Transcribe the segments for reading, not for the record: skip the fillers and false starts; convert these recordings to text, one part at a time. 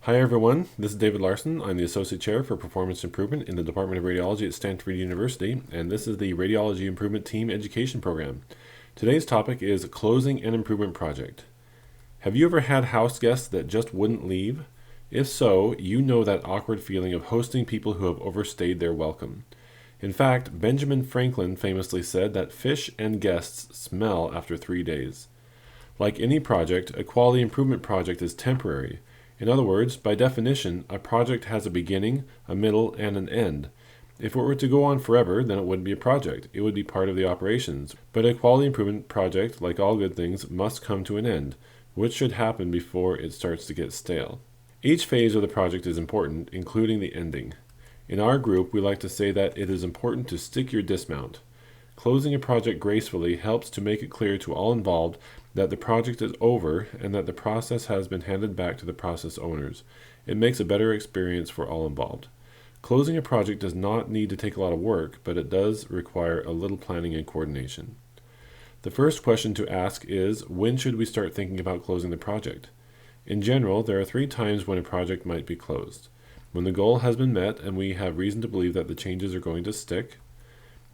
Hi everyone, this is David Larson. I'm the Associate Chair for Performance Improvement in the Department of Radiology at Stanford University, and this is the Radiology Improvement Team Education Program. Today's topic is Closing an Improvement Project. Have you ever had house guests that just wouldn't leave? If so, you know that awkward feeling of hosting people who have overstayed their welcome. In fact, Benjamin Franklin famously said that fish and guests smell after 3 days. Like any project, a quality improvement project is temporary. In other words, by definition, a project has a beginning, a middle, and an end. If it were to go on forever, then it wouldn't be a project. It would be part of the operations. But a quality improvement project, like all good things, must come to an end, which should happen before it starts to get stale. Each phase of the project is important, including the ending. In our group, we like to say that it is important to stick your dismount. Closing a project gracefully helps to make it clear to all involved that the project is over and that the process has been handed back to the process owners. It makes a better experience for all involved. Closing a project does not need to take a lot of work, but it does require a little planning and coordination. The first question to ask is, when should we start thinking about closing the project? In general, there are 3 times when a project might be closed. When the goal has been met and we have reason to believe that the changes are going to stick,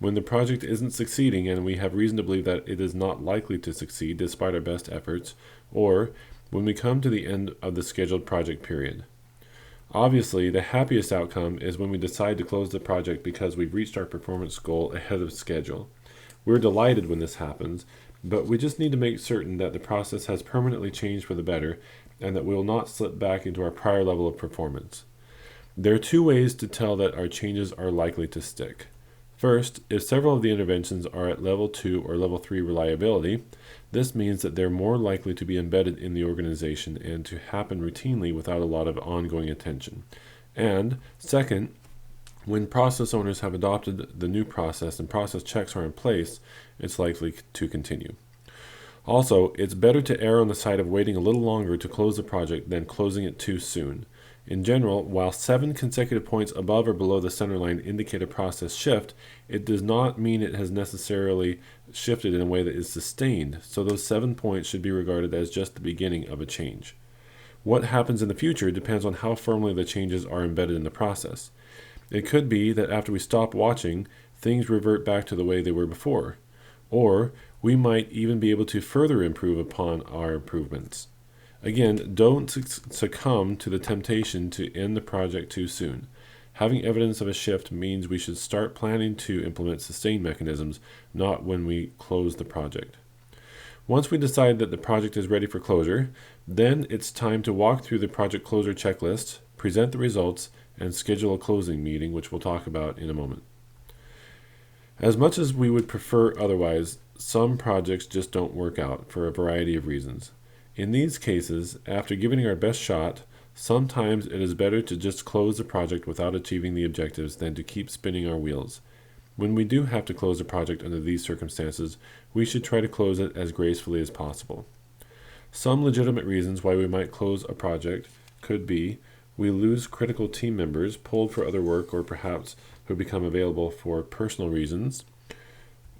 when the project isn't succeeding and we have reason to believe that it is not likely to succeed despite our best efforts, or when we come to the end of the scheduled project period. Obviously, the happiest outcome is when we decide to close the project because we've reached our performance goal ahead of schedule. We're delighted when this happens, but we just need to make certain that the process has permanently changed for the better and that we will not slip back into our prior level of performance. There are 2 ways to tell that our changes are likely to stick. First, if several of the interventions are at level 2 or level 3 reliability, this means that they're more likely to be embedded in the organization and to happen routinely without a lot of ongoing attention. And second, when process owners have adopted the new process and process checks are in place, it's likely to continue. Also, it's better to err on the side of waiting a little longer to close the project than closing it too soon. In general, while 7 consecutive points above or below the center line indicate a process shift, it does not mean it has necessarily shifted in a way that is sustained, so those 7 points should be regarded as just the beginning of a change. What happens in the future depends on how firmly the changes are embedded in the process. It could be that after we stop watching, things revert back to the way they were before, or we might even be able to further improve upon our improvements. Again, don't succumb to the temptation to end the project too soon. Having evidence of a shift means we should start planning to implement sustained mechanisms, not when we close the project. Once we decide that the project is ready for closure, then it's time to walk through the project closure checklist, present the results, and schedule a closing meeting, which we'll talk about in a moment. As much as we would prefer otherwise, some projects just don't work out for a variety of reasons. In these cases, after giving it our best shot, sometimes it is better to just close the project without achieving the objectives than to keep spinning our wheels. When we do have to close a project under these circumstances, we should try to close it as gracefully as possible. Some legitimate reasons why we might close a project could be we lose critical team members pulled for other work or perhaps who become available for personal reasons.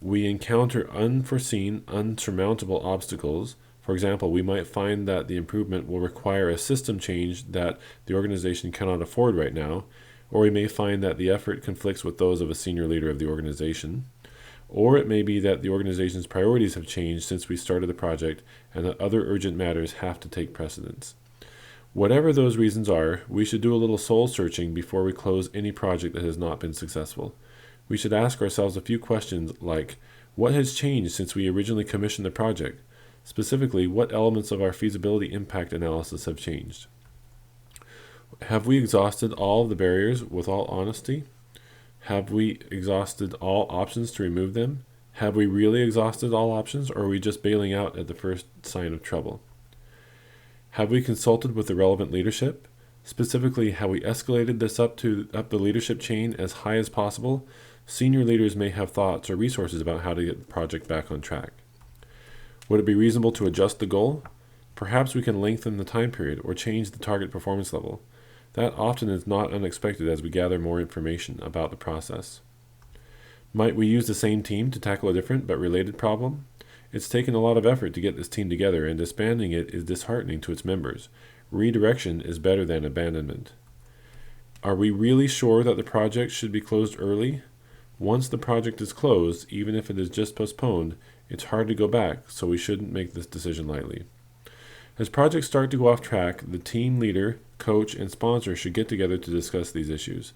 We encounter unforeseen, unsurmountable obstacles. For example, we might find that the improvement will require a system change that the organization cannot afford right now, or we may find that the effort conflicts with those of a senior leader of the organization, or it may be that the organization's priorities have changed since we started the project and that other urgent matters have to take precedence. Whatever those reasons are, we should do a little soul searching before we close any project that has not been successful. We should ask ourselves a few questions like, what has changed since we originally commissioned the project? Specifically, what elements of our feasibility impact analysis have changed? Have we exhausted all of the barriers with all honesty? Have we exhausted all options to remove them? Have we really exhausted all options, or are we just bailing out at the first sign of trouble? Have we consulted with the relevant leadership? Specifically, have we escalated this up the leadership chain as high as possible? Senior leaders may have thoughts or resources about how to get the project back on track. Would it be reasonable to adjust the goal? Perhaps we can lengthen the time period or change the target performance level. That often is not unexpected as we gather more information about the process. Might we use the same team to tackle a different but related problem? It's taken a lot of effort to get this team together, and disbanding it is disheartening to its members. redirection is better than abandonment. Are we really sure that the project should be closed early? Once the project is closed, even if it is just postponed, it's hard to go back, so we shouldn't make this decision lightly. As projects start to go off track, the team leader, coach, and sponsor should get together to discuss these issues.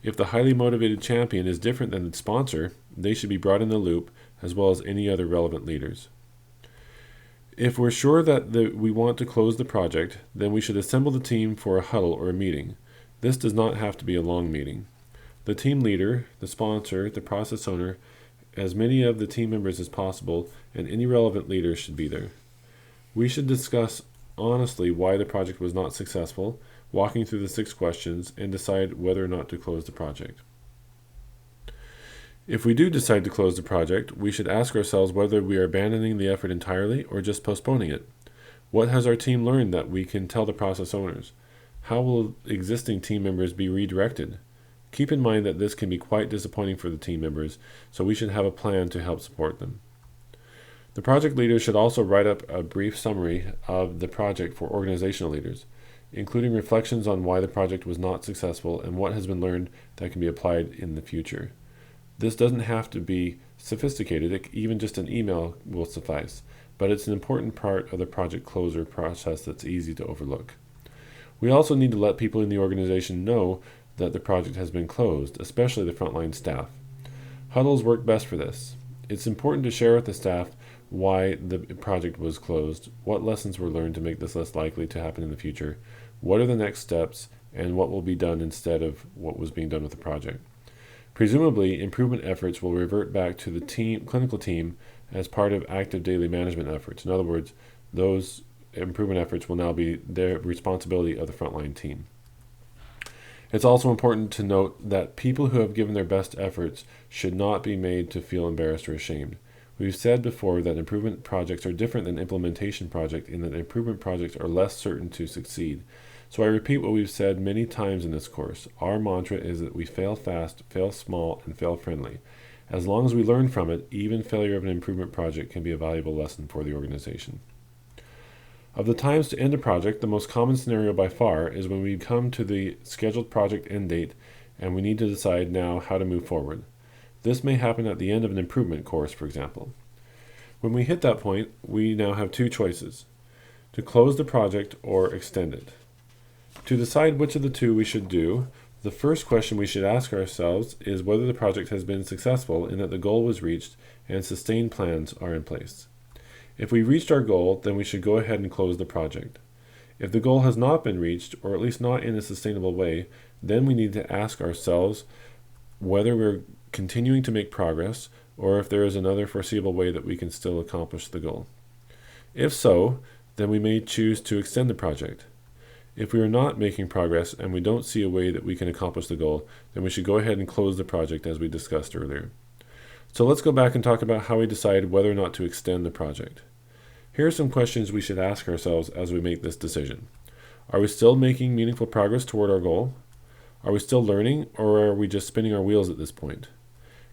If the highly motivated champion is different than the sponsor, they should be brought in the loop, as well as any other relevant leaders. If we're sure that we want to close the project, then we should assemble the team for a huddle or a meeting. This does not have to be a long meeting. The team leader, the sponsor, the process owner, as many of the team members as possible, and any relevant leaders should be there. We should discuss honestly why the project was not successful, walking through the 6 questions, and decide whether or not to close the project. If we do decide to close the project, we should ask ourselves whether we are abandoning the effort entirely or just postponing it. What has our team learned that we can tell the process owners? How will existing team members be redirected? Keep in mind that this can be quite disappointing for the team members, so we should have a plan to help support them. The project leader should also write up a brief summary of the project for organizational leaders, including reflections on why the project was not successful and what has been learned that can be applied in the future. This doesn't have to be sophisticated, even just an email will suffice, but it's an important part of the project closure process that's easy to overlook. We also need to let people in the organization know that the project has been closed, especially the frontline staff. Huddles work best for this. It's important to share with the staff why the project was closed, what lessons were learned to make this less likely to happen in the future, what are the next steps, and what will be done instead of what was being done with the project. Presumably, improvement efforts will revert back to the clinical team as part of active daily management efforts. In other words, those improvement efforts will now be the responsibility of the frontline team. It's also important to note that people who have given their best efforts should not be made to feel embarrassed or ashamed. We've said before that improvement projects are different than implementation projects in that improvement projects are less certain to succeed. So I repeat what we've said many times in this course. Our mantra is that we fail fast, fail small, and fail friendly. As long as we learn from it, even failure of an improvement project can be a valuable lesson for the organization. Of the times to end a project, the most common scenario by far is when we come to the scheduled project end date and we need to decide now how to move forward. This may happen at the end of an improvement course, for example. When we hit that point, we now have 2 choices: to close the project or extend it. To decide which of the 2 we should do, the first question we should ask ourselves is whether the project has been successful in that the goal was reached and sustained plans are in place. If we reached our goal, then we should go ahead and close the project. If the goal has not been reached, or at least not in a sustainable way, then we need to ask ourselves whether we're continuing to make progress or if there is another foreseeable way that we can still accomplish the goal. If so, then we may choose to extend the project. If we are not making progress and we don't see a way that we can accomplish the goal, then we should go ahead and close the project as we discussed earlier. So let's go back and talk about how we decide whether or not to extend the project. Here are some questions we should ask ourselves as we make this decision. Are we still making meaningful progress toward our goal? Are we still learning, or are we just spinning our wheels at this point?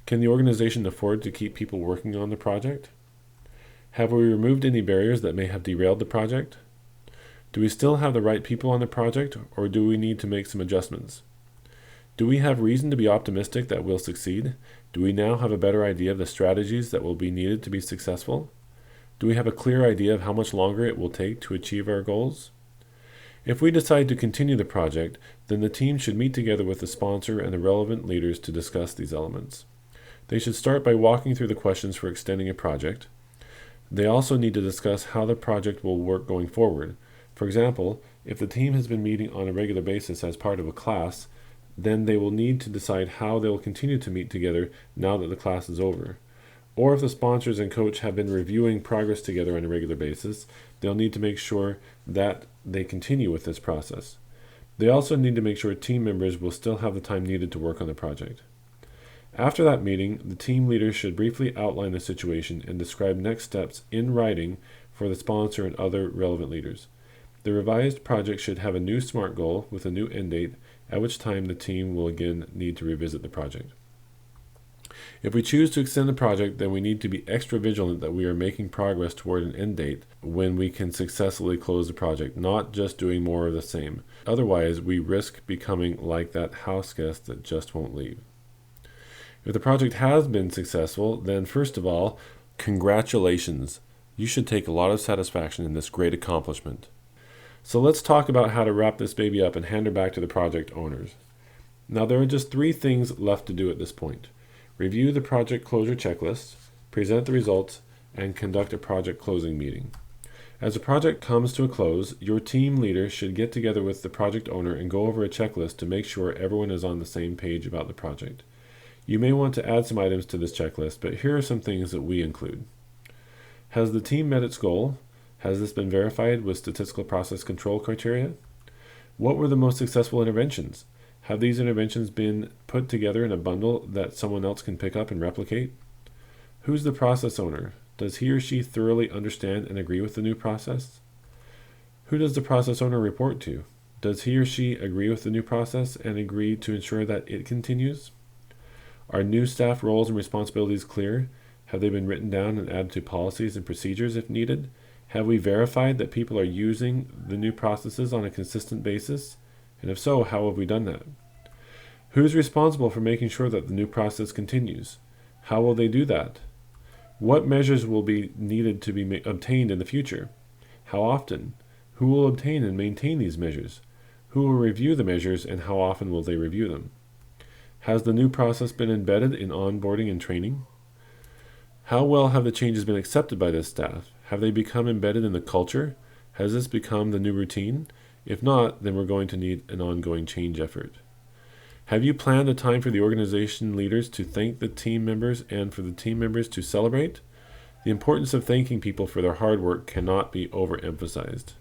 Can the organization afford to keep people working on the project? Have we removed any barriers that may have derailed the project? Do we still have the right people on the project, or do we need to make some adjustments? Do we have reason to be optimistic that we'll succeed? Do we now have a better idea of the strategies that will be needed to be successful? Do we have a clear idea of how much longer it will take to achieve our goals? If we decide to continue the project, then the team should meet together with the sponsor and the relevant leaders to discuss these elements. They should start by walking through the questions for extending a project. They also need to discuss how the project will work going forward. For example, if the team has been meeting on a regular basis as part of a class, then they will need to decide how they will continue to meet together now that the class is over. Or if the sponsors and coach have been reviewing progress together on a regular basis, they'll need to make sure that they continue with this process. They also need to make sure team members will still have the time needed to work on the project. After that meeting, the team leader should briefly outline the situation and describe next steps in writing for the sponsor and other relevant leaders. The revised project should have a new SMART goal with a new end date, at which time the team will again need to revisit the project. If we choose to extend the project, then we need to be extra vigilant that we are making progress toward an end date when we can successfully close the project, not just doing more of the same. Otherwise, we risk becoming like that house guest that just won't leave. If the project has been successful, then first of all, congratulations. You should take a lot of satisfaction in this great accomplishment. So let's talk about how to wrap this baby up and hand her back to the project owners. Now there are just 3 things left to do at this point. Review the project closure checklist, present the results, and conduct a project closing meeting. As the project comes to a close, your team leader should get together with the project owner and go over a checklist to make sure everyone is on the same page about the project. You may want to add some items to this checklist, but here are some things that we include. Has the team met its goal? Has this been verified with statistical process control criteria? What were the most successful interventions? Have these interventions been put together in a bundle that someone else can pick up and replicate? Who's the process owner? Does he or she thoroughly understand and agree with the new process? Who does the process owner report to? Does he or she agree with the new process and agree to ensure that it continues? Are new staff roles and responsibilities clear? Have they been written down and added to policies and procedures if needed? Have we verified that people are using the new processes on a consistent basis? And if so, how have we done that? Who's responsible for making sure that the new process continues? How will they do that? What measures will be needed to be obtained in the future? How often? Who will obtain and maintain these measures? Who will review the measures and how often will they review them? Has the new process been embedded in onboarding and training? How well have the changes been accepted by this staff? Have they become embedded in the culture? Has this become the new routine? If not, then we're going to need an ongoing change effort. Have you planned a time for the organization leaders to thank the team members and for the team members to celebrate? The importance of thanking people for their hard work cannot be overemphasized.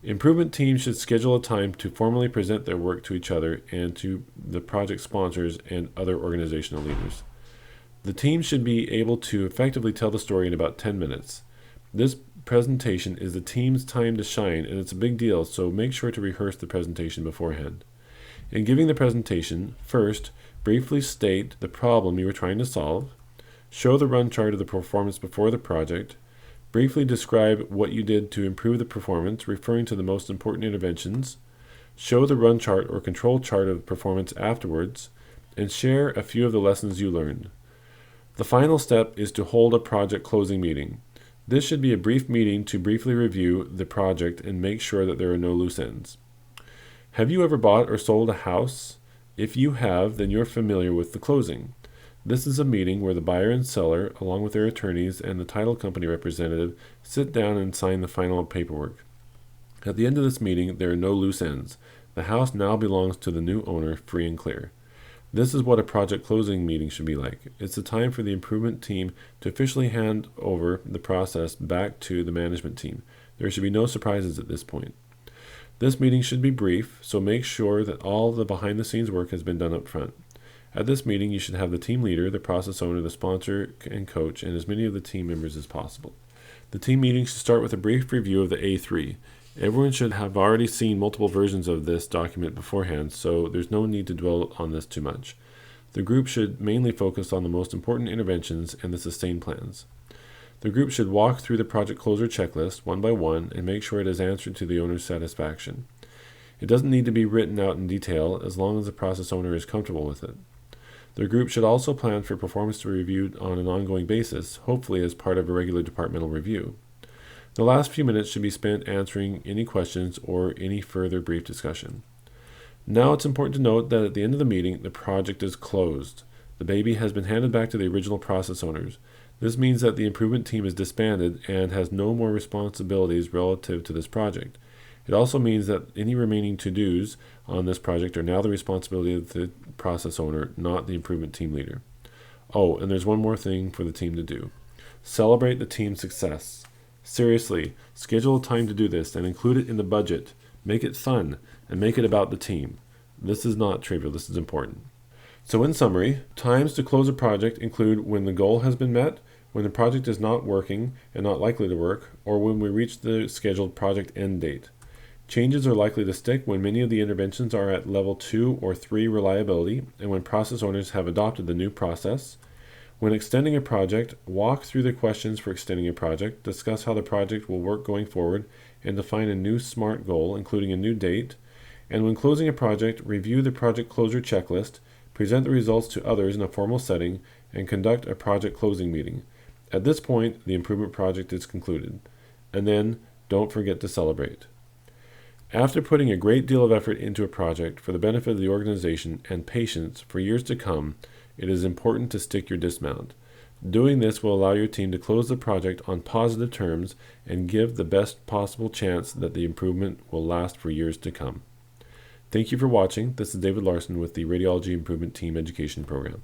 Improvement teams should schedule a time to formally present their work to each other and to the project sponsors and other organizational leaders. The team should be able to effectively tell the story in about 10 minutes. This presentation is the team's time to shine, and it's a big deal, so make sure to rehearse the presentation beforehand. In giving the presentation, first, briefly state the problem you were trying to solve, show the run chart of the performance before the project, briefly describe what you did to improve the performance, referring to the most important interventions, show the run chart or control chart of performance afterwards, and share a few of the lessons you learned. The final step is to hold a project closing meeting. This should be a brief meeting to briefly review the project and make sure that there are no loose ends. Have you ever bought or sold a house? If you have, then you're familiar with the closing. This is a meeting where the buyer and seller, along with their attorneys and the title company representative, sit down and sign the final paperwork. At the end of this meeting, there are no loose ends. The house now belongs to the new owner, free and clear. This is what a project closing meeting should be like. It's the time for the improvement team to officially hand over the process back to the management team. There should be no surprises at this point. This meeting should be brief, so make sure that all the behind-the-scenes work has been done up front. At this meeting, you should have the team leader, the process owner, the sponsor, and coach, and as many of the team members as possible. The team meeting should start with a brief review of the A3. Everyone should have already seen multiple versions of this document beforehand, so there's no need to dwell on this too much. The group should mainly focus on the most important interventions and the sustain plans. The group should walk through the project closure checklist one by one and make sure it is answered to the owner's satisfaction. It doesn't need to be written out in detail as long as the process owner is comfortable with it. The group should also plan for performance to be reviewed on an ongoing basis, hopefully as part of a regular departmental review. The last few minutes should be spent answering any questions or any further brief discussion. Now it's important to note that at the end of the meeting, the project is closed. The baby has been handed back to the original process owners. This means that the improvement team is disbanded and has no more responsibilities relative to this project. It also means that any remaining to-dos on this project are now the responsibility of the process owner, not the improvement team leader. Oh, and there's one more thing for the team to do. Celebrate the team's success. Seriously, schedule a time to do this and include it in the budget. Make it fun and make it about the team. This is not trivial, this is important. So in summary, times to close a project include when the goal has been met, when the project is not working and not likely to work, or when we reach the scheduled project end date. Changes are likely to stick when many of the interventions are at level 2 or 3 reliability and when process owners have adopted the new process. When extending a project, walk through the questions for extending a project, discuss how the project will work going forward, and define a new SMART goal, including a new date. And when closing a project, review the project closure checklist, present the results to others in a formal setting, and conduct a project closing meeting. At this point, the improvement project is concluded. And then, don't forget to celebrate. After putting a great deal of effort into a project for the benefit of the organization and patients for years to come, it is important to stick your dismount. Doing this will allow your team to close the project on positive terms and give the best possible chance that the improvement will last for years to come. Thank you for watching. This is David Larson with the Radiology Improvement Team Education Program.